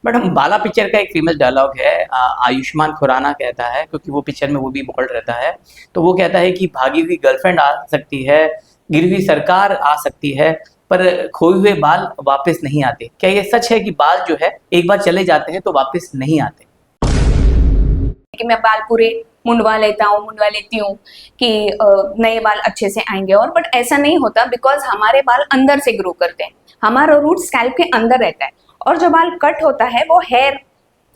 Madam बाला picture का एक famous dialogue है। आयुष्मान खुराना कहता है, क्योंकि वो पिक्चर में वो भी बोल्ड रहता है। तो वो कहता है कि भागी हुई गर्लफ्रेंड आ सकती है, गिरी हुई सरकार आ सकती है, पर खोए हुए बाल वापस नहीं आते। क्या ये सच है कि बाल जो है एक बार चले जाते हैं तो वापस नहीं आते? कि मैं बाल पूरे मुंडवा लेती हूँ कि नए बाल अच्छे से आएंगे। और बट ऐसा नहीं होता, बिकॉज हमारे बाल अंदर से ग्रो करते हैं, हमारा रूट स्कैल्प के अंदर रहता है। और जो बाल कट होता है वो हेयर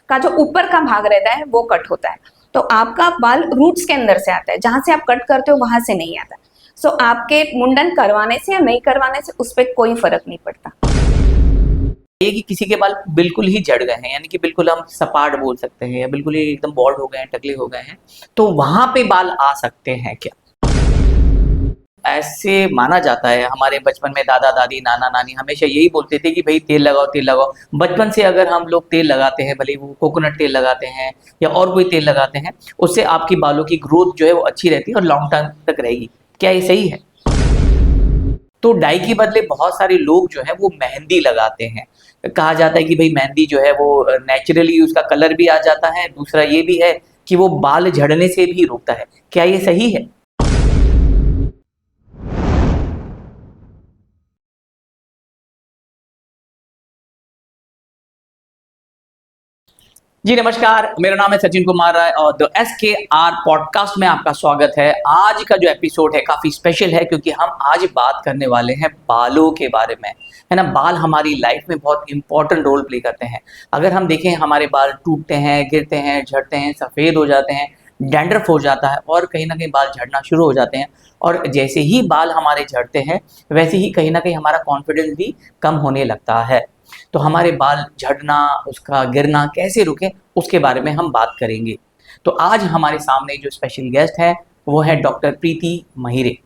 का जो ऊपर का भाग रहता है वो कट होता है। तो आपका बाल रूट्स के अंदर से आता है, जहां से आप कट करते हो वहां से नहीं आता। सो आपके मुंडन करवाने से या नहीं करवाने से उस पर कोई फर्क नहीं पड़ता। ये कि किसी के बाल बिल्कुल ही झड़ गए हैं, यानी कि बिल्कुल हम सपाट बोल सकते हैं, या बिल्कुल ही एकदम बॉल्ड हो गए हैं, टकले हो गए हैं, तो वहां पे बाल आ सकते हैं क्या? ऐसे माना जाता है। हमारे बचपन में दादा दादी नाना नानी हमेशा यही बोलते थे कि भाई तेल लगाओ तेल लगाओ। बचपन से अगर हम लोग तेल लगाते हैं, भले वो कोकोनट तेल लगाते हैं या और कोई तेल लगाते हैं, उससे आपकी बालों की ग्रोथ जो है वो अच्छी रहती है और लॉन्ग टर्म तक रहेगी। क्या ये सही है? तो डाई के बदले बहुत सारे लोग जो है वो मेहंदी लगाते हैं। कहा जाता है कि भाई मेहंदी जो है वो नेचुरली उसका कलर भी आ जाता है, दूसरा ये भी है कि वो बाल झड़ने से भी रोकता है। क्या ये सही है? जी नमस्कार, मेरा नाम है सचिन कुमार राय और द SKR पॉडकास्ट में आपका स्वागत है। आज का जो एपिसोड है काफ़ी स्पेशल है, क्योंकि हम आज बात करने वाले हैं बालों के बारे में, है ना। बाल हमारी लाइफ में बहुत इंपॉर्टेंट रोल प्ले करते हैं। अगर हम देखें, हमारे बाल टूटते हैं, गिरते हैं, झड़ते हैं, सफ़ेद हो जाते हैं, डैंड्रफ हो जाता है और कहीं ना कहीं बाल झड़ना शुरू हो जाते हैं। और जैसे ही बाल हमारे झड़ते हैं, वैसे ही कहीं ना कहीं हमारा कॉन्फिडेंस भी कम होने लगता है। तो हमारे बाल झड़ना, उसका गिरना कैसे रुकें, उसके बारे में हम बात करेंगे। तो आज हमारे सामने जो स्पेशल गेस्ट है वो है डॉक्टर प्रीति महिरे।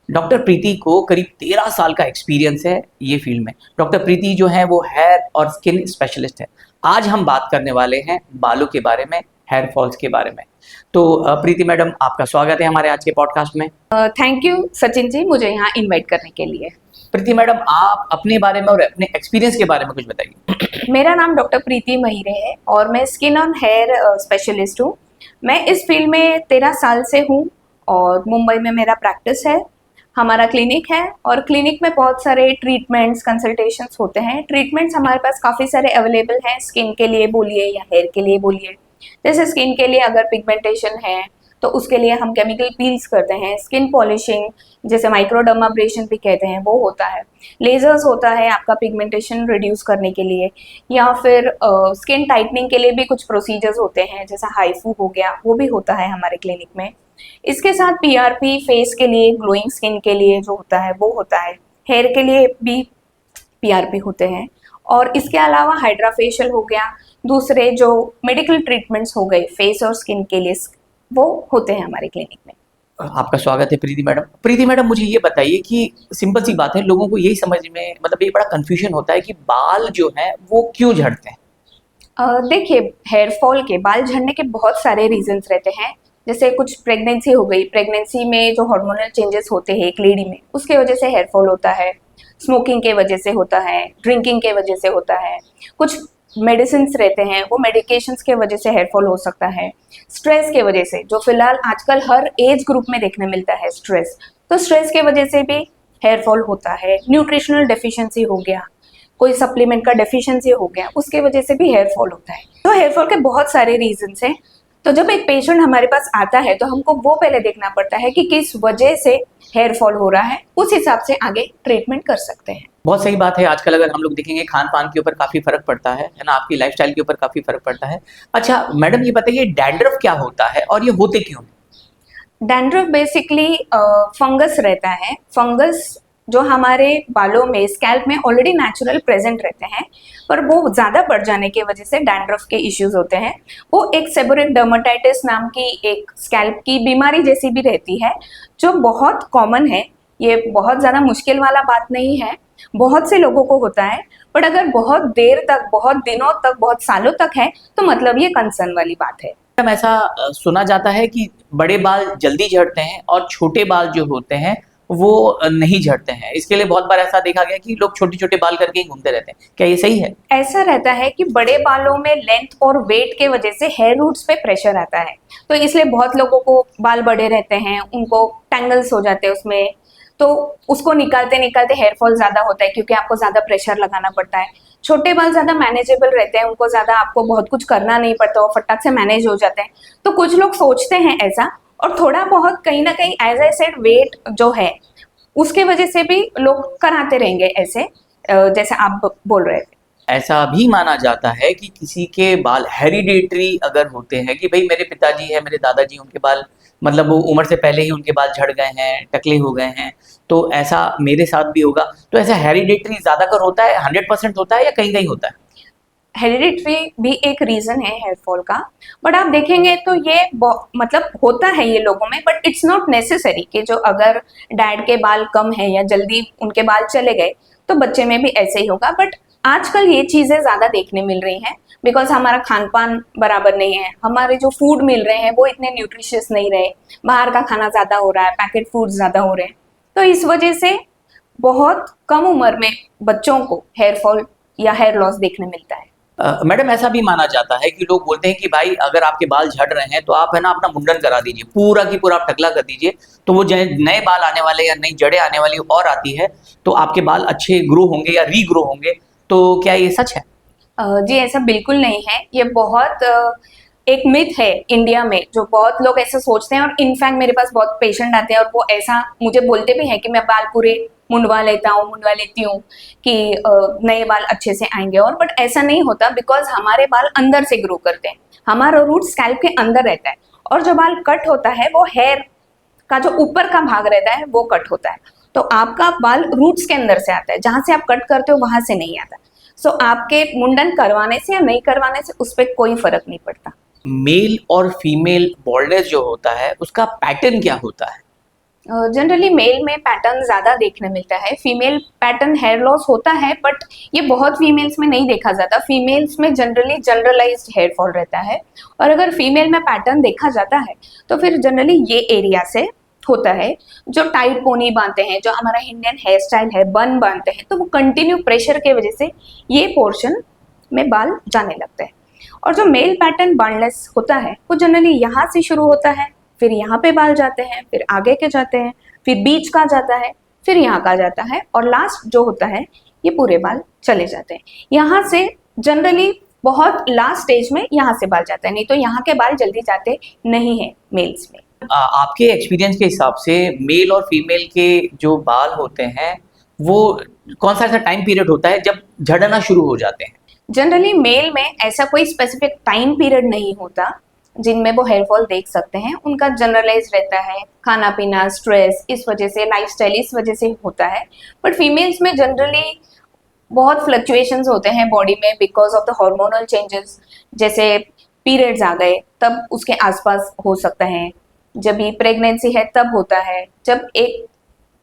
डॉक्टर प्रीति को करीब 13 साल का एक्सपीरियंस है ये फील्ड में। डॉक्टर प्रीति जो है वो हेयर और स्किन स्पेशलिस्ट है। आज हम बात करने वाले हैं बालों के बारे में, हेयर फॉल्स के बारे में। तो प्रीति मैडम, आपका स्वागत है हमारे आज के पॉडकास्ट में। थैंक यू सचिन जी, मुझे यहाँ इनवाइट करने के लिए। प्रीति मैडम, आप अपने बारे में और अपने एक्सपीरियंस के बारे में कुछ बताइए। मेरा नाम डॉक्टर प्रीति महिरे है और मैं स्किन और हेयर स्पेशलिस्ट हूँ। मैं इस फील्ड में 13 साल से हूँ और मुंबई में मेरा प्रैक्टिस है। हमारा क्लिनिक है और क्लिनिक में बहुत सारे ट्रीटमेंट्स, कंसल्टेशंस होते हैं। ट्रीटमेंट्स हमारे पास काफ़ी सारे अवेलेबल हैं, स्किन के लिए बोलिए या हेयर के लिए बोलिए। जैसे स्किन के लिए अगर पिगमेंटेशन है तो उसके लिए हम केमिकल पील्स करते हैं। स्किन पॉलिशिंग, जैसे माइक्रोडर्माब्रेशन भी कहते हैं, वो होता है। लेजर्स होता है आपका पिगमेंटेशन रिड्यूस करने के लिए, या फिर स्किन टाइटनिंग के लिए भी कुछ प्रोसीजर्स होते हैं, जैसा हाइफू हो गया, वो भी होता है हमारे क्लिनिक में। इसके साथ PRP फेस के लिए, ग्लोइंग स्किन के लिए जो होता है वो होता है। हेयर के लिए भी PRP होते हैं। और इसके अलावा हाइड्रा फेशियल हो गया, दूसरे जो मेडिकल ट्रीटमेंट्स हो गए फेस और स्किन के लिए, वो होते हैं हमारे क्लिनिक में। आपका स्वागत है प्रीति मैडम। प्रीति मैडम, मुझे ये बताइए कि सिंपल सी बात है, लोगों को यही समझ में, मतलब ये बड़ा कंफ्यूजन होता है कि बाल जो है वो क्यों झड़ते हैं। देखिए, हेयर फॉल के, बाल झड़ने के बहुत सारे रीजंस रहते हैं। जैसे कुछ प्रेगनेंसी हो गई, प्रेगनेंसी में जो हार्मोनल चेंजेस होते हैं एक लेडी में, उसके वजह से हेयर फॉल होता है। स्मोकिंग के वजह से होता है, ड्रिंकिंग के वजह से होता है। कुछ मेडिसिन रहते हैं, वो मेडिकेशंस के वजह से हेयर फॉल हो सकता है। स्ट्रेस के वजह से, जो फिलहाल आजकल हर एज ग्रुप में देखने मिलता है, स्ट्रेस, तो स्ट्रेस के वजह से भी हेयर फॉल होता है। न्यूट्रिशनल डेफिशिएंसी हो गया, कोई सप्लीमेंट का डेफिशिएंसी हो गया, उसके वजह से भी हेयर फॉल होता है। तो हेयर फॉल के बहुत सारे रीजंस हैं। तो जब एक पेशेंट हमारे पास आता है तो हमको वो पहले देखना पड़ता है कि किस वजह से हेयर फॉल हो रहा है, उस हिसाब से आगे ट्रीटमेंट कर सकते हैं। बहुत सही बात है। आजकल अगर हम लोग देखेंगे, खान पान के ऊपर काफी फर्क पड़ता है ना, आपकी लाइफस्टाइल के ऊपर काफी फर्क पड़ता है। अच्छा मैडम, ये बताइए डैंड्रफ क्या होता है और ये होते क्यों हैं? डैंड्रफ बेसिकली फंगस रहता है। फंगस जो हमारे बालों में, स्कैल्प में ऑलरेडी नेचुरल प्रेजेंट रहते हैं, पर वो ज़्यादा बढ़ जाने की वजह से डैंड्रफ के इश्यूज होते हैं। वो एक सेबोरिक डर्मेटाइटिस नाम की एक स्कैल्प की बीमारी जैसी भी रहती है, जो बहुत कॉमन है। ये बहुत ज़्यादा मुश्किल वाला बात नहीं है, बहुत से लोगों को होता है। बट अगर बहुत देर तक, बहुत दिनों तक, बहुत सालों तक है तो मतलब ये कंसर्न वाली बात है। मैडम, ऐसा सुना जाता है कि बड़े बाल जल्दी झड़ते हैं और छोटे बाल जो होते हैं वो नहीं झड़ते हैं। इसके लिए बहुत बार ऐसा देखा गया कि लोग छोटे छोटे बाल करके ही घूमते रहते हैं, क्या ये सही है? ऐसा रहता है कि बड़े बालों में लेंथ और वेट के वजह से हेयर रूट्स पे प्रेशर आता है, तो इसलिए बहुत लोगों को बाल बड़े रहते हैं, उनको टैंगल्स हो जाते हैं उसमें, तो उसको निकालते निकालते हेयर फॉल ज्यादा होता है क्योंकि आपको ज्यादा प्रेशर लगाना पड़ता है। छोटे बाल ज्यादा मैनेजेबल रहते हैं, उनको ज्यादा आपको बहुत कुछ करना नहीं पड़ता, वो फटाक से मैनेज हो जाते हैं। तो कुछ लोग सोचते हैं ऐसा, और थोड़ा बहुत कहीं ना कहीं एज आई सेड वेट जो है उसके वजह से भी लोग कराते रहेंगे ऐसे, जैसे आप बोल रहे थे। ऐसा भी माना जाता है कि किसी के बाल हेरिडेटरी अगर होते हैं, कि भाई मेरे पिताजी है, मेरे दादाजी, उनके बाल मतलब वो उम्र से पहले ही उनके बाल झड़ गए हैं, टकले हो गए हैं, तो ऐसा मेरे साथ भी होगा। तो ऐसा हेरिडेटरी ज्यादातर होता है, 100% होता है या कहीं कहीं होता है? हेरिडिटरी भी एक रीजन है हेयर फॉल का, बट आप देखेंगे तो ये मतलब होता है ये लोगों में, बट इट्स नॉट नेसेसरी कि जो अगर डैड के बाल कम है या जल्दी उनके बाल चले गए तो बच्चे में भी ऐसे ही होगा। बट आजकल ये चीजें ज्यादा देखने मिल रही हैं बिकॉज हमारा खान पान बराबर नहीं है, हमारे जो फूड मिल रहे हैं वो इतने न्यूट्रिशियस नहीं रहे, बाहर का खाना ज्यादा हो रहा है, पैकेट फूड ज्यादा हो रहे हैं, तो इस वजह से बहुत कम उम्र में बच्चों को हेयर फॉल या हेयर लॉस देखने मिलता है। मैडम ऐसा भी माना जाता है कि लोग बोलते हैं कि भाई अगर आपके बाल झड़ रहे हैं तो आप है ना अपना मुंडन करा दीजिए, पूरा की पूरा आप टकला कर दीजिए, तो वो जो नए बाल आने वाले या नई जड़ें आने वाली और आती है तो आपके बाल अच्छे ग्रो होंगे या रीग्रो होंगे। तो क्या ये सच है? जी ऐसा बिल्कुल नहीं है, ये बहुत एक मिथ है इंडिया में, जो बहुत लोग ऐसा सोचते हैं, और इनफैक्ट मेरे पास बहुत पेशेंट आते हैं और वो ऐसा मुझे बोलते भी हैं कि मैं बाल पूरे मुंडवा लेती हूँ कि नए बाल अच्छे से आएंगे, और बट ऐसा नहीं होता बिकॉज हमारे बाल अंदर से ग्रो करते हैं, हमारा रूट स्कैल्प के अंदर रहता है, और जो बाल कट होता है वो हेयर का जो ऊपर का भाग रहता है वो कट होता है, तो आपका बाल रूट्स के अंदर से आता है, जहां से आप कट करते हो वहां से नहीं आता। सो आपके मुंडन करवाने से या नहीं करवाने से उस पर कोई फर्क नहीं पड़ता। मेल और फीमेल बॉल्डनेस जो होता है उसका पैटर्न क्या होता है? जनरली मेल में पैटर्न ज्यादा देखने मिलता है, फीमेल पैटर्न हेयर लॉस होता है बट ये बहुत फीमेल्स में नहीं देखा जाता, फीमेल्स में जनरली जनरलाइज्ड हेयर फॉल रहता है, और अगर फीमेल में पैटर्न देखा जाता है तो फिर जनरली ये एरिया से होता है। जो टाइट पोनी बांधते हैं, जो हमारा इंडियन हेयर स्टाइल है, बन बांधते हैं, तो वो कंटिन्यू प्रेशर के वजह से ये पोर्शन में बाल जाने लगते हैं। और जो मेल पैटर्न बार्नलेस होता है वो जनरली यहाँ से शुरू होता है, फिर यहाँ पे बाल जाते हैं, फिर आगे के जाते हैं, फिर बीच का जाता है, फिर यहाँ का जाता है, और लास्ट जो होता है ये पूरे बाल चले जाते हैं। यहाँ से जनरली बहुत लास्ट स्टेज में यहाँ से बाल जाता है, नहीं तो यहाँ के बाल जल्दी जाते नहीं है मेल्स में। आपके एक्सपीरियंस के हिसाब से मेल और फीमेल के जो बाल होते हैं वो कौन सा ऐसा टाइम पीरियड होता है जब झड़ना शुरू हो जाते हैं? जनरली मेल में ऐसा कोई स्पेसिफिक टाइम पीरियड नहीं होता जिनमें वो हेयर फॉल देख सकते हैं, उनका जनरलाइज रहता है, खाना पीना, स्ट्रेस, इस वजह से, लाइफस्टाइल इस वजह से होता है। बट फीमेल्स में जनरली बहुत फ्लक्चुएशंस होते हैं बॉडी में because of the hormonal changes, जैसे पीरियड्स आ गए तब उसके आसपास हो सकता है, जब भी प्रेगनेंसी है तब होता है, जब एक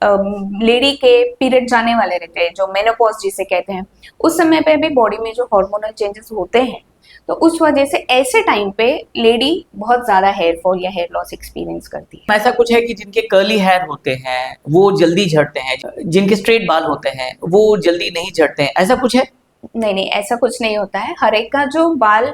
लेडी के पीरियड जाने वाले रहते हैं, जो मेनोपॉज जिसे कहते हैं, उस समय पे भी बॉडी में जो हार्मोनल चेंजेस होते हैं, तो उस वजह से ऐसे टाइम पे लेडी बहुत ज्यादा हेयर फॉल या हेयर लॉस एक्सपीरियंस करती है। ऐसा कुछ है कि जिनके कर्ली हेयर होते हैं वो जल्दी झड़ते हैं, जिनके स्ट्रेट बाल होते हैं वो जल्दी नहीं झड़ते हैं, ऐसा कुछ है? नहीं नहीं, ऐसा कुछ नहीं होता है, हर एक का जो बाल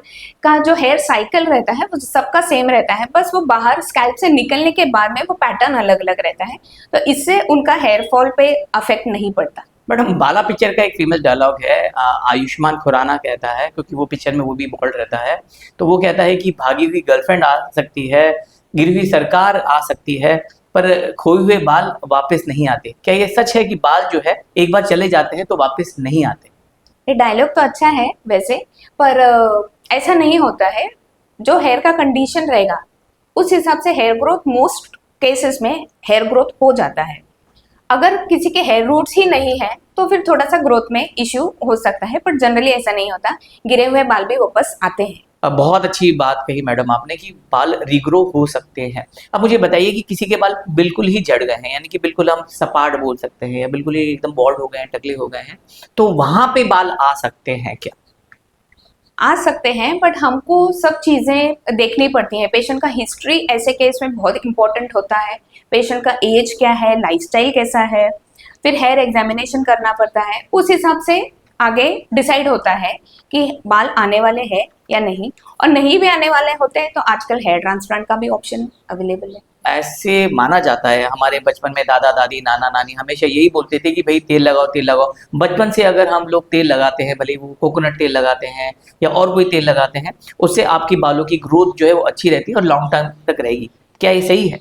का जो हेयर साइकिल रहता है वो सबका सेम रहता है, बस वो बाहर स्कैल्प से निकलने के बाद में वो पैटर्न अलग अलग रहता है, तो इससे उनका हेयर फॉल पे अफेक्ट नहीं पड़ता। मैडम बाला पिक्चर का एक फेमस डायलॉग है, आयुष्मान खुराना कहता है, क्योंकि वो पिक्चर में वो भी बॉल्ड रहता है, तो वो कहता है कि भागी हुई गर्लफ्रेंड आ सकती है, गिरी हुई सरकार आ सकती है, पर खोए हुए बाल वापस नहीं आते। क्या ये सच है कि बाल जो है एक बार चले जाते हैं तो वापस नहीं आते? ये डायलॉग तो अच्छा है वैसे, पर ऐसा नहीं होता है, जो हेयर का कंडीशन रहेगा उस हिसाब से हेयर ग्रोथ मोस्ट केसेस में हेयर ग्रोथ हो जाता है। अगर किसी के हेयर रूट्स ही नहीं है तो फिर थोड़ा सा ग्रोथ में इश्यू हो सकता है, बट जनरली ऐसा नहीं होता, गिरे हुए बाल भी वापस आते हैं। बहुत अच्छी बात कही मैडम आपने कि बाल रीग्रो हो सकते हैं। अब मुझे बताइए कि किसी के बाल बिल्कुल ही झड़ गए हैं, यानी कि बिल्कुल हम सपाट बोल सकते हैं, या बिल्कुल ही एकदम बॉल्ड हो गए हैं, टकले हो गए हैं, तो वहां पे बाल आ सकते हैं क्या? आ सकते हैं, बट हमको सब चीज़ें देखनी पड़ती हैं। पेशेंट का हिस्ट्री ऐसे केस में बहुत इंपॉर्टेंट होता है। पेशेंट का एज क्या है, लाइफस्टाइल कैसा है, फिर हेयर एग्जामिनेशन करना पड़ता है। उस हिसाब से आगे डिसाइड होता है कि बाल आने वाले हैं या नहीं, और नहीं भी आने वाले होते हैं तो आजकल हेयर ट्रांसप्लांट का भी ऑप्शन अवेलेबल है। ऐसे माना जाता है, हमारे बचपन में दादा दादी नाना नानी हमेशा यही बोलते थे कि भाई तेल लगाओ तेल लगाओ। बचपन से अगर हम लोग तेल लगाते हैं, भले वो कोकोनट तेल लगाते हैं या और कोई तेल लगाते हैं, उससे आपकी बालों की ग्रोथ जो है वो अच्छी रहती है और लॉन्ग टर्म तक रहेगी। क्या ये सही है?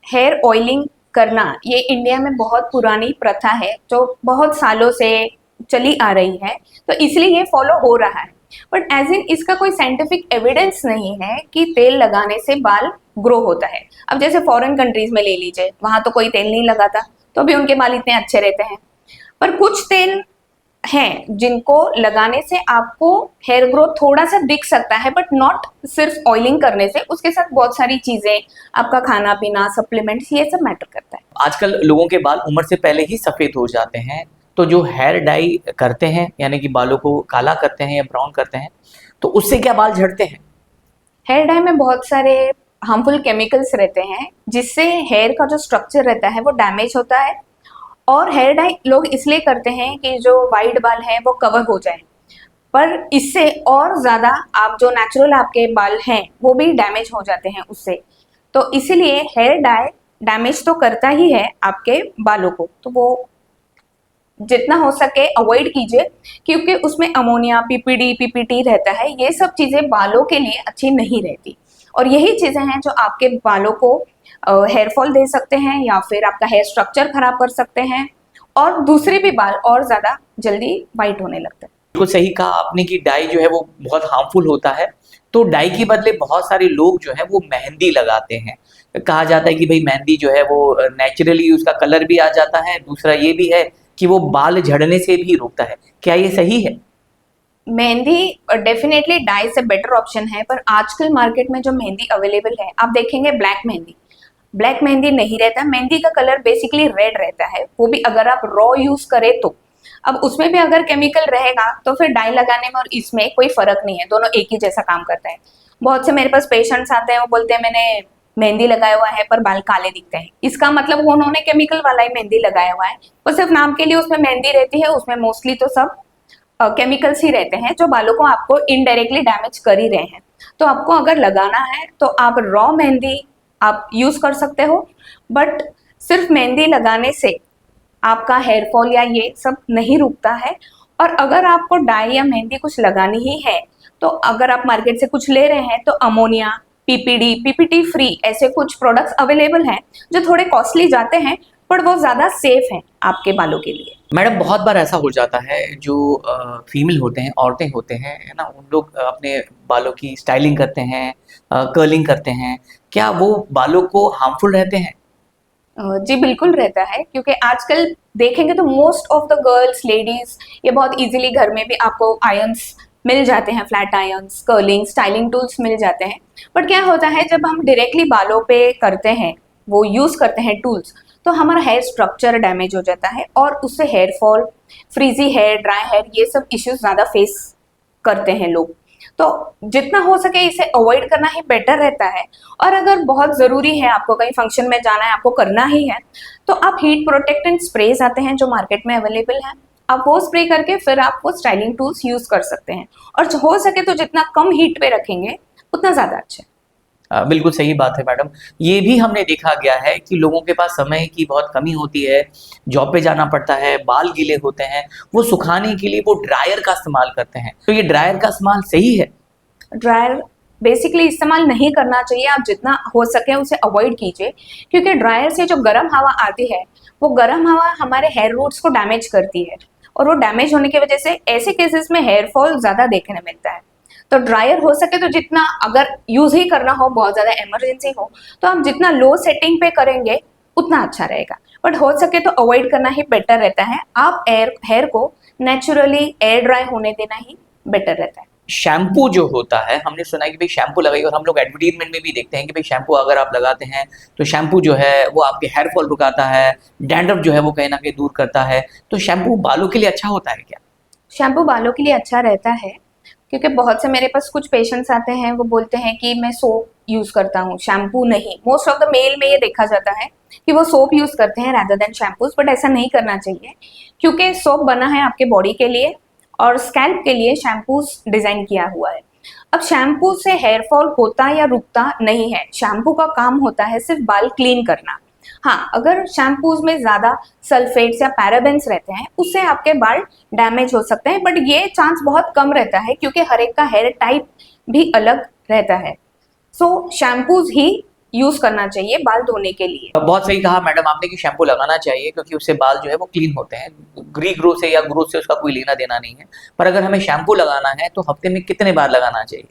हेयर ऑयलिंग करना ये इंडिया में बहुत पुरानी प्रथा है जो बहुत सालों से चली आ रही है, तो इसलिए ये फॉलो हो रहा है। बट एज इन इसका कोई साइंटिफिक एविडेंस नहीं है कि तेल लगाने से बाल ग्रो होता है। अब जैसे फॉरेन कंट्रीज में ले लीजिए, वहां तो कोई तेल नहीं लगाता तो भी उनके बाल इतने अच्छे रहते हैं। पर कुछ तेल हैं जिनको लगाने से आपको हेयर ग्रोथ थोड़ा सा दिख सकता है, बट नॉट सिर्फ ऑयलिंग करने से। उसके साथ बहुत सारी चीजें, आपका खाना पीना, सप्लीमेंट्स, ये सब मैटर करता है। आजकल लोगों के बाल उम्र से पहले ही सफ़ेद हो जाते हैं, तो जो हेयर डाई करते हैं यानी कि बालों को काला करते हैं या ब्राउन करते हैं, तो उससे क्या बाल झड़ते हैं? हेयर डाई में बहुत सारे हार्मफुल केमिकल्स रहते हैं जिससे हेयर का जो स्ट्रक्चर रहता है वो डैमेज होता है। और हेयर डाई लोग इसलिए करते हैं कि जो वाइट बाल है वो कवर हो जाए, पर इससे और ज़्यादा आप जो नेचुरल आपके बाल हैं वो भी डैमेज हो जाते हैं उससे। तो इसीलिए हेयर डाई डैमेज तो करता ही है आपके बालों को, तो वो जितना हो सके अवॉइड कीजिए, क्योंकि उसमें अमोनिया, पीपीडी, पीपीटी रहता है। ये सब चीज़ें बालों के लिए अच्छी नहीं रहती, और यही चीज़ें हैं जो आपके बालों को हेयर फॉल दे सकते हैं या फिर आपका हेयर स्ट्रक्चर खराब कर सकते हैं, और दूसरे भी बाल और ज़्यादा जल्दी वाइट होने लगते हैं। बिल्कुल सही कहा आपने कि डाई जो है वो बहुत हार्मफुल होता है। तो डाई के बदले बहुत सारे लोग जो है वो मेहंदी लगाते हैं। कहा जाता है कि भाई मेहंदी जो है वो नेचुरली उसका कलर भी आ जाता है, दूसरा ये भी है कि वो बाल झड़ने से भी रोकता है। क्या ये सही है? मेहंदी डेफिनेटली डाई से बेटर ऑप्शन है, पर आजकल मार्केट में जो मेहंदी अवेलेबल है, आप देखेंगे ब्लैक मेहंदी, ब्लैक मेहंदी नहीं रहता। मेहंदी का कलर बेसिकली रेड रहता है, वो भी अगर आप रॉ यूज करें तो। अब उसमें भी अगर केमिकल रहेगा तो फिर डाई लगाने में और इसमें कोई फर्क नहीं है, दोनों एक ही जैसा काम करते हैं। बहुत से मेरे पास पेशेंट्स आते हैं, वो बोलते हैं मैंने मेहंदी लगाया हुआ है पर बाल काले दिखते हैं। इसका मतलब वो उन्होंने केमिकल वाला ही मेहंदी लगाया हुआ है, वो सिर्फ नाम के लिए उसमें मेहंदी रहती है, उसमें मोस्टली तो सब केमिकल्स ही रहते हैं जो बालों को आपको इनडायरेक्टली डैमेज कर ही रहे हैं। तो आपको अगर लगाना है तो आप रॉ मेहंदी आप यूज कर सकते हो, बट सिर्फ मेहंदी लगाने से आपका हेयर फॉल या ये सब नहीं रुकता है। और अगर आपको डाई या मेहंदी कुछ लगानी ही है, तो अगर आप मार्केट से कुछ ले रहे हैं तो अमोनिया, पीपीडी, पीपीटी फ्री ऐसे कुछ प्रोडक्ट्स अवेलेबल हैं जो थोड़े कॉस्टली जाते हैं, पर वो ज़्यादा सेफ हैं आपके बालों के लिए। मैडम बहुत बार ऐसा हो जाता है जो फीमेल होते हैं, औरतें होते हैं, है ना, उन लोग अपने बालों की स्टाइलिंग करते हैं, कर्लिंग करते हैं। क्या वो बालों को हार्मफुल रहते हैं? जी बिल्कुल रहता है, क्योंकि आजकल देखेंगे तो most of the girls, ladies, ये बहुत इजीली घर में भी आपको आयरन्स मिल जाते हैं, flat irons, curling, styling tools मिल जाते हैं। बट क्या होता है जब हम डायरेक्टली बालों पे करते हैं, वो यूज़ करते हैं टूल्स, तो हमारा हेयर स्ट्रक्चर डैमेज हो जाता है और उससे hair fall, frizzy hair, dry hair, ये सब इश्यूज ज़्यादा फेस करते हैं लोग। तो जितना हो सके इसे अवॉइड करना ही बेटर रहता है। और अगर बहुत ज़रूरी है, आपको कहीं फंक्शन में जाना है, आपको करना ही है, तो आप हीट प्रोटेक्टेंट स्प्रेज आते हैं जो मार्केट में अवेलेबल हैं, आप वो स्प्रे करके फिर आप वो स्टाइलिंग टूल्स यूज़ कर सकते हैं। और हो सके तो जितना कम हीट पे रखेंगे उतना ज़्यादा अच्छा है। बिल्कुल सही बात है मैडम। ये भी हमने देखा गया है कि लोगों के पास समय की बहुत कमी होती है, जॉब पे जाना पड़ता है, बाल गीले होते हैं, वो सुखाने के लिए वो ड्रायर का इस्तेमाल करते हैं। तो ये ड्रायर का इस्तेमाल सही है? ड्रायर बेसिकली इस्तेमाल नहीं करना चाहिए, आप जितना हो सके उसे अवॉइड कीजिए, क्योंकि ड्रायर से जो गर्म हवा आती है, वो गर्म हवा हमारे हेयर रूट्स को डैमेज करती है, और वो डैमेज होने की वजह से ऐसे केसेस में हेयर फॉल ज़्यादा देखने मिलता है। तो ड्रायर हो सके तो जितना, अगर यूज़ ही करना हो, बहुत ज़्यादा इमरजेंसी हो, तो आप जितना लो सेटिंग पे करेंगे उतना अच्छा रहेगा। बट हो सके तो अवॉइड करना ही बेटर रहता है। आप हेयर को नेचुरली एयर ड्राई होने देना ही बेटर रहता है। शैम्पू जो होता है, हमने सुना है कि भाई शैम्पू लगाइए, और हम लोग एडवर्टीजमेंट में भी देखते हैं कि भाई शैम्पू अगर आप लगाते हैं तो शैम्पू जो है वो आपके हेयर फॉल रुकाता है, डैंड्रफ जो है वो कहीं ना कहीं दूर करता है। तो शैम्पू बालों के लिए अच्छा होता है क्या? शैम्पू बालों के लिए अच्छा रहता है, क्योंकि बहुत से मेरे पास कुछ पेशेंट्स आते हैं, वो बोलते हैं कि मैं सोप यूज करता हूँ, शैम्पू नहीं। मोस्ट ऑफ द मेल में ये देखा जाता है कि वो सोप यूज करते हैं रादर देन शैम्पूज, बट ऐसा नहीं करना चाहिए, क्योंकि सोप बना है आपके बॉडी के लिए और स्कैल्प के लिए शैम्पूज डिजाइन किया हुआ है। अब शैम्पू से हेयर फॉल होता या रुकता नहीं है, शैम्पू का काम होता है सिर्फ बाल क्लीन करना। हाँ, अगर शैम्पूज में ज्यादा सल्फेट्स या पैराबेन्स रहते हैं, उससे आपके बाल डैमेज हो सकते हैं, बट ये चांस बहुत कम रहता है क्योंकि हर एक का हेयर टाइप भी अलग रहता है। सो शैम्पूज ही यूज करना चाहिए बाल धोने के लिए। बहुत सही कहा मैडम आपने कि शैम्पू लगाना चाहिए, क्योंकि उससे बाल जो है वो क्लीन होते हैं। रीग्रो से या ग्रोथ से उसका कोई लेना देना नहीं है। पर अगर हमें शैम्पू लगाना है तो हफ्ते में कितने बार लगाना चाहिए?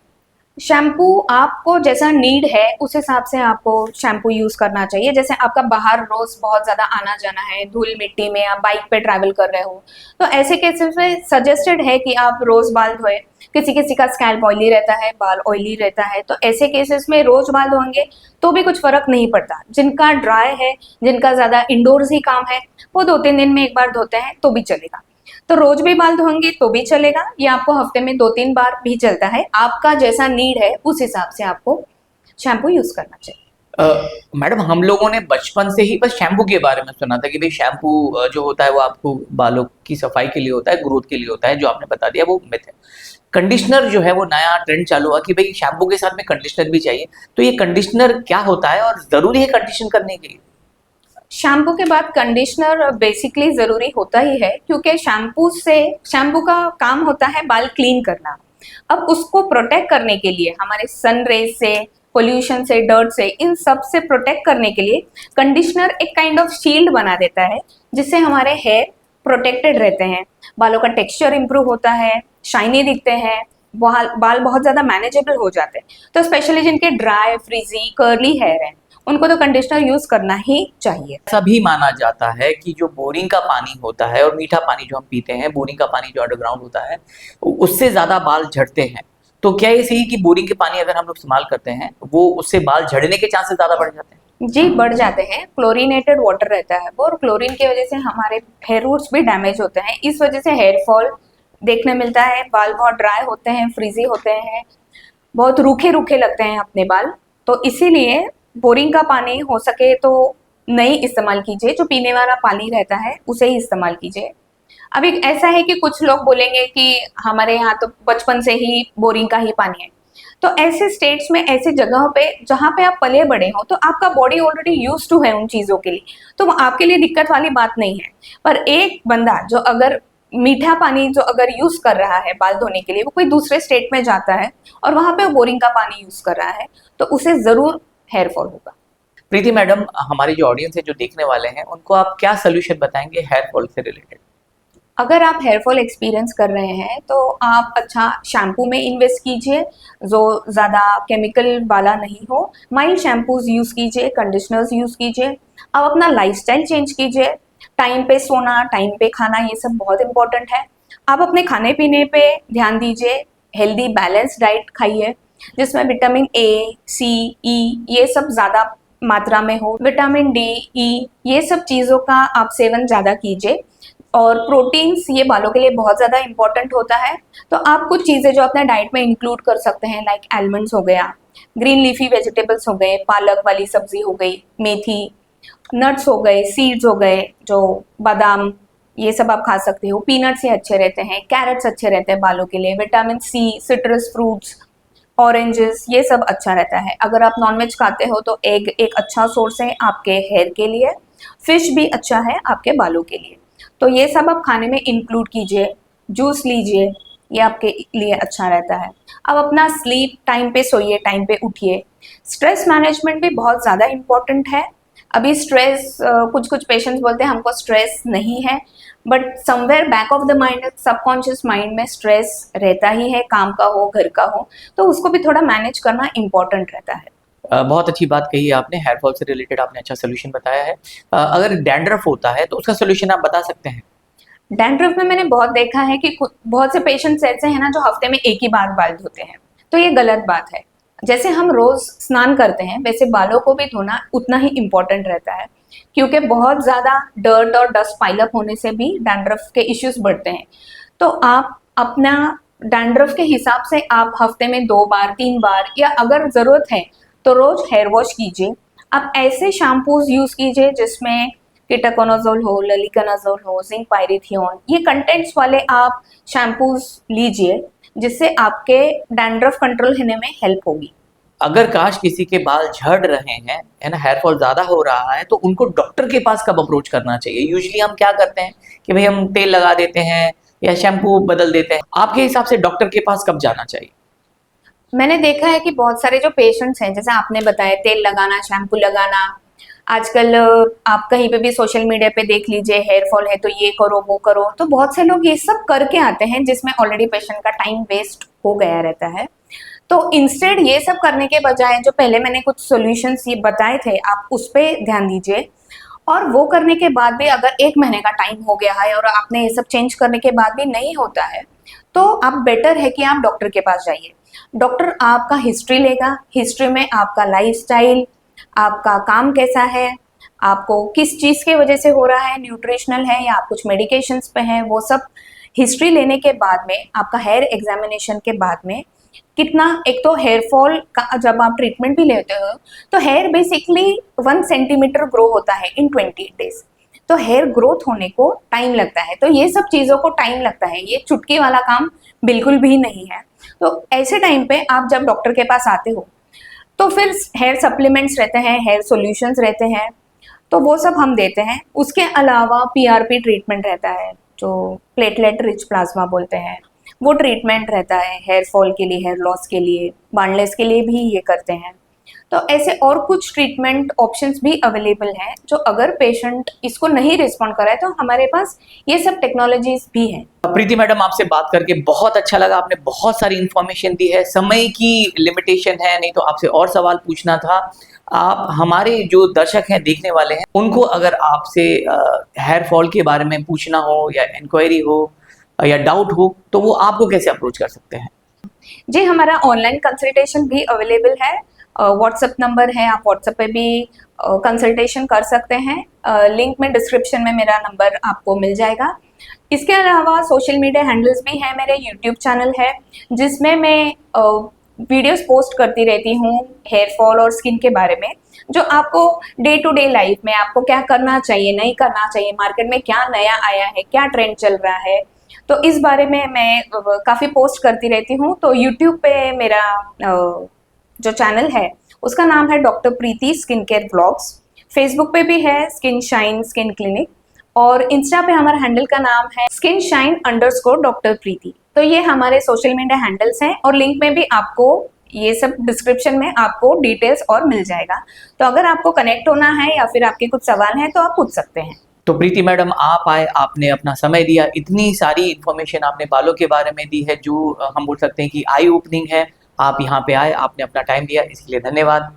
शैम्पू आपको जैसा नीड है उस हिसाब से आपको शैम्पू यूज करना चाहिए। जैसे आपका बाहर रोज बहुत ज्यादा आना जाना है, धूल मिट्टी में, आप बाइक पे ट्रैवल कर रहे हो, तो ऐसे केसेस में सजेस्टेड है कि आप रोज बाल धोए। किसी किसी का स्कैल्प ऑयली रहता है, बाल ऑयली रहता है, तो ऐसे केसेस में रोज बाल धोएंगे तो भी कुछ फर्क नहीं पड़ता। जिनका ड्राई है, जिनका ज्यादा इंडोर्स ही काम है, वो 2-3 दिन में एक बार धोते हैं तो भी चलेगा। तो रोज भी बाल धोएंगे तो भी चलेगा, या आपको हफ्ते में 2-3 बार भी चलता है। आपका जैसा नीड है उस हिसाब से आपको शैम्पू यूज करना चाहिए। मैडम हम लोगों ने बचपन से ही बस शैम्पू के बारे में सुना था कि भाई शैम्पू जो होता है वो आपको बालों की सफाई के लिए होता है, ग्रोथ के लिए होता है। जो आपने बता दिया वो मिथ है। कंडीशनर जो है वो नया ट्रेंड चालू हुआ कि भाई शैम्पू के साथ में कंडीशनर भी चाहिए। तो ये कंडीशनर क्या होता है और जरूरी है कंडीशन करने के लिए? शैम्पू के बाद कंडीशनर बेसिकली जरूरी होता ही है, क्योंकि शैम्पू का काम होता है बाल क्लीन करना। अब उसको प्रोटेक्ट करने के लिए, हमारे सन रेज से, पोल्यूशन से, डर्ट से, इन सब से प्रोटेक्ट करने के लिए कंडीशनर एक काइंड ऑफ शील्ड बना देता है, जिससे हमारे हेयर प्रोटेक्टेड रहते हैं, बालों का टेक्सचर इंप्रूव होता है, शाइनी दिखते हैं, बाल बहुत ज्यादा मैनेजेबल हो जाते हैं। तो स्पेशली जिनके ड्राई, फ्रीजी, कर्ली हेयर है, उनको तो कंडीशनर यूज करना ही चाहिए। ऐसा भी माना जाता है कि जो बोरिंग का पानी होता है और मीठा पानी जो हम पीते हैं, बोरिंग का पानी जो अंडरग्राउंड होता है, उससे ज्यादा बाल झड़ते हैं। तो क्या ये सही कि बोरिंग के पानी अगर हम लोग इस्तेमाल करते हैं वो उससे बाल झड़ने के चांसेस ज्यादा बढ़ जाते हैं? जी, बढ़ जाते हैं। क्लोरीनेटेड वाटर रहता है वो, और क्लोरीन की वजह से हमारे हेयर रूट्स भी डैमेज होते हैं। इस वजह से हेयर फॉल देखने मिलता है, बाल बहुत ड्राई होते हैं, फ्रीजी होते हैं, बहुत रूखे रूखे लगते हैं अपने बाल। तो इसीलिए बोरिंग का पानी हो सके तो नहीं इस्तेमाल कीजिए, जो पीने वाला पानी रहता है उसे ही इस्तेमाल कीजिए। अब एक ऐसा है कि कुछ लोग बोलेंगे कि हमारे यहाँ तो बचपन से ही बोरिंग का ही पानी है। तो ऐसे स्टेट्स में, ऐसी जगहों पे जहाँ पे आप पले बड़े हो, तो आपका बॉडी ऑलरेडी यूज टू है उन चीज़ों के लिए, तो वो आपके लिए दिक्कत वाली बात नहीं है। पर एक बंदा जो अगर मीठा पानी जो अगर यूज कर रहा है बाल धोने के लिए, वो कोई दूसरे स्टेट में जाता है और वहां पे वो बोरिंग का पानी यूज कर रहा है, तो उसे जरूर हेयर फॉल होगा। प्रीति मैडम, हमारी जो ऑडियंस है, जो देखने वाले हैं, उनको आप क्या सोल्यूशन बताएंगे हेयर फॉल से रिलेटेड? अगर आप हेयर फॉल एक्सपीरियंस कर रहे हैं तो आप अच्छा शैम्पू में इन्वेस्ट कीजिए जो ज़्यादा केमिकल वाला नहीं हो। माइल्ड शैम्पूज यूज़ कीजिए, कंडीशनर्स यूज़ कीजिए। आप अपना लाइफस्टाइल चेंज कीजिए, टाइम पे सोना, टाइम पे खाना, ये सब बहुत इंपॉर्टेंट है। आप अपने खाने पीने पे ध्यान दीजिए, हेल्दी बैलेंस डाइट खाइए जिसमें विटामिन ए, सी, ई ये सब ज़्यादा मात्रा में हो, विटामिन डी, ई ये सब चीज़ों का आप सेवन ज़्यादा कीजिए। और प्रोटीन्स ये बालों के लिए बहुत ज़्यादा इंपॉर्टेंट होता है, तो आप कुछ चीज़ें जो अपने डाइट में इंक्लूड कर सकते हैं, लाइक आलमंड्स हो गया, ग्रीन लीफी वेजिटेबल्स हो गए, पालक वाली सब्जी हो गई, मेथी, नट्स हो गए, सीड्स हो गए, जो बादाम, ये सब आप खा सकते हो। पीनट्स ये अच्छे रहते हैं, कैरेट्स अच्छे रहते हैं बालों के लिए, vitamin C, citrus fruits, oranges ये सब अच्छा रहता है। अगर आप नॉनवेज खाते हो तो एग एक अच्छा सोर्स है आपके हेयर के लिए, फिश भी अच्छा है आपके बालों के लिए। तो ये सब आप खाने में इंक्लूड कीजिए, जूस लीजिए, ये आपके लिए अच्छा रहता है। अब अपना स्लीप, टाइम पे सोइए, टाइम पे उठिए। स्ट्रेस मैनेजमेंट भी बहुत ज़्यादा इम्पोर्टेंट है। अभी स्ट्रेस, कुछ कुछ पेशेंट्स बोलते हैं हमको स्ट्रेस नहीं है, but somewhere back of the mind, subconscious mind में स्ट्रेस रहता ही है, काम का हो, घर का हो, तो उसको भी थोड़ा मैनेज करना इम्पोर्टेंट रहता है। बहुत अच्छी बात कही है आपने। हेयर फॉल से रिलेटेड आपने अच्छा सोल्यूशन बताया है। अगर डैंड्रफ होता है तो उसका सोल्यूशन आप बता सकते हैं? डैंड्रफ में मैंने बहुत देखा है कि बहुत से पेशेंट्स ऐसे हैं ना जो हफ्ते में एक ही बार बाल धोते हैं, तो ये गलत बात है। जैसे हम रोज स्नान करते हैं वैसे बालों को भी धोना उतना ही इम्पोर्टेंट रहता है, क्योंकि बहुत ज़्यादा डर्ट और डस्ट पाइल अप होने से भी डैंड्रफ के इश्यूज बढ़ते हैं। तो आप अपना डैंड्रफ के हिसाब से आप हफ्ते में 2 बार 3 बार या अगर ज़रूरत है तो रोज़ हेयर वॉश कीजिए। आप ऐसे शैम्पूज़ यूज़ कीजिए जिसमें कीटोकोनाज़ोल हो, ललिकानाज़ोल हो, जिंक पायरिथियोन, ये कंटेंट्स वाले आप शैम्पूज़ लीजिए, जिससे आपके डैंड्रफ कंट्रोल होने में हेल्प होगी। अगर काश किसी के बाल झड़ रहे हैं, है ना, हेयर फॉल ज़्यादा हो रहा है, तो उनको डॉक्टर के पास कब अप्रोच करना चाहिए? यूजुअली हम क्या करते हैं कि भई हम तेल लगा देते हैं या शैम्पू बदल देते हैं। आपके हिसाब से डॉक्टर के पास कब जाना चाहिए? मैंने देखा है कि बहुत सारे जो पेशेंट्स हैं, जैसे आपने बताया तेल लगाना, शैम्पू लगाना, आजकल आप कहीं पे भी सोशल मीडिया पे देख लीजिए हेयर फॉल है तो ये करो, वो करो, तो बहुत से लोग ये सब करके आते हैं जिसमें ऑलरेडी पेशेंट का टाइम वेस्ट हो गया रहता है। तो इंस्टेड ये सब करने के बजाय जो पहले मैंने कुछ सॉल्यूशंस ये बताए थे, आप उस पे ध्यान दीजिए। और वो करने के बाद भी अगर 1 महीने का टाइम हो गया है और आपने ये सब चेंज करने के बाद भी नहीं होता है, तो आप बेटर है कि आप डॉक्टर के पास जाइए। डॉक्टर आपका हिस्ट्री लेगा, हिस्ट्री में आपका लाइफस्टाइल, आपका काम कैसा है, आपको किस चीज़ की वजह से हो रहा है, न्यूट्रिशनल है या आप कुछ मेडिकेशंस पे हैं, वो सब हिस्ट्री लेने के बाद में, आपका हेयर एग्जामिनेशन के बाद में कितना, एक तो हेयर फॉल का जब आप ट्रीटमेंट भी लेते हो तो हेयर बेसिकली 1 सेंटीमीटर ग्रो होता है इन 28 डेज। तो हेयर ग्रोथ होने को टाइम लगता है, तो ये सब चीज़ों को टाइम लगता है, ये चुटकी वाला काम बिल्कुल भी नहीं है। तो ऐसे टाइम पे आप जब डॉक्टर के पास आते हो तो फिर हेयर सप्लीमेंट्स रहते हैं, हेयर सॉल्यूशंस रहते हैं, तो वो सब हम देते हैं। उसके अलावा पीआरपी ट्रीटमेंट रहता है, जो प्लेटलेट रिच प्लाज्मा बोलते हैं, वो ट्रीटमेंट रहता है हेयर फॉल के लिए, हेयर लॉस के लिए, बार्नलेस के लिए भी ये करते हैं। तो ऐसे और कुछ ट्रीटमेंट ऑप्शंस भी अवेलेबल हैं, जो अगर पेशेंट इसको नहीं रिस्पॉन्ड कराए तो हमारे पास ये सब टेक्नोलॉजीज भी हैं। प्रीति मैडम, आपसे बात करके बहुत अच्छा लगा। आपने बहुत सारी इन्फॉर्मेशन दी है। समय की लिमिटेशन है, नहीं तो आपसे और सवाल पूछना था। आप हमारे जो दर्शक हैं, देखने वाले हैं, उनको अगर आपसे हेयर फॉल के बारे में पूछना हो या इंक्वायरी हो या डाउट हो, तो वो आपको कैसे अप्रोच कर सकते हैं? जी, हमारा ऑनलाइन कंसल्टेशन भी अवेलेबल है। व्हाट्सएप नंबर है, आप व्हाट्सएप पे भी कंसल्टेशन कर सकते हैं। लिंक में डिस्क्रिप्शन में मेरा नंबर आपको मिल जाएगा। इसके अलावा सोशल मीडिया हैंडल्स भी हैं, मेरे यूट्यूब चैनल है जिसमें मैं वीडियोस पोस्ट करती रहती हूँ हेयर फॉल और स्किन के बारे में, जो आपको डे टू डे लाइफ में आपको क्या करना चाहिए, नहीं करना चाहिए, मार्केट में क्या नया आया है, क्या ट्रेंड चल रहा है, तो इस बारे में मैं काफ़ी पोस्ट करती रहती हूँ। तो यूट्यूब पे मेरा जो चैनल है उसका नाम है डॉक्टर प्रीति स्किन केयर व्लॉग्स। फेसबुक पे भी है स्किन शाइन स्किन क्लिनिक, और इंस्टा पे हमारा हैंडल का नाम है स्किन शाइन अंडरस्कोर डॉक्टर प्रीति। तो ये हमारे सोशल मीडिया हैंडल्स हैं, और लिंक में भी आपको ये सब डिस्क्रिप्शन में आपको डिटेल्स और मिल जाएगा। तो अगर आपको कनेक्ट होना है या फिर आपके कुछ सवाल हैं तो आप पूछ सकते हैं। तो प्रीति मैडम, आप आए, आपने अपना समय दिया, इतनी सारी इन्फॉर्मेशन आपने बालों के बारे में दी है जो हम बोल सकते हैं कि आई ओपनिंग है। आप यहाँ पे आए, आपने अपना टाइम दिया, इसके लिए धन्यवाद।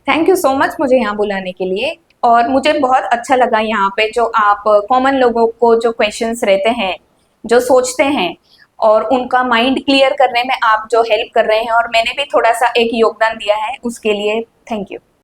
थैंक यू सो मच मुझे यहाँ बुलाने के लिए, और मुझे बहुत अच्छा लगा यहाँ पे जो आप कॉमन लोगों को जो क्वेश्चंस रहते हैं, जो सोचते हैं, और उनका माइंड क्लियर करने में आप जो हेल्प कर रहे हैं, और मैंने भी थोड़ा सा एक योगदान दिया है, उसके लिए थैंक यू।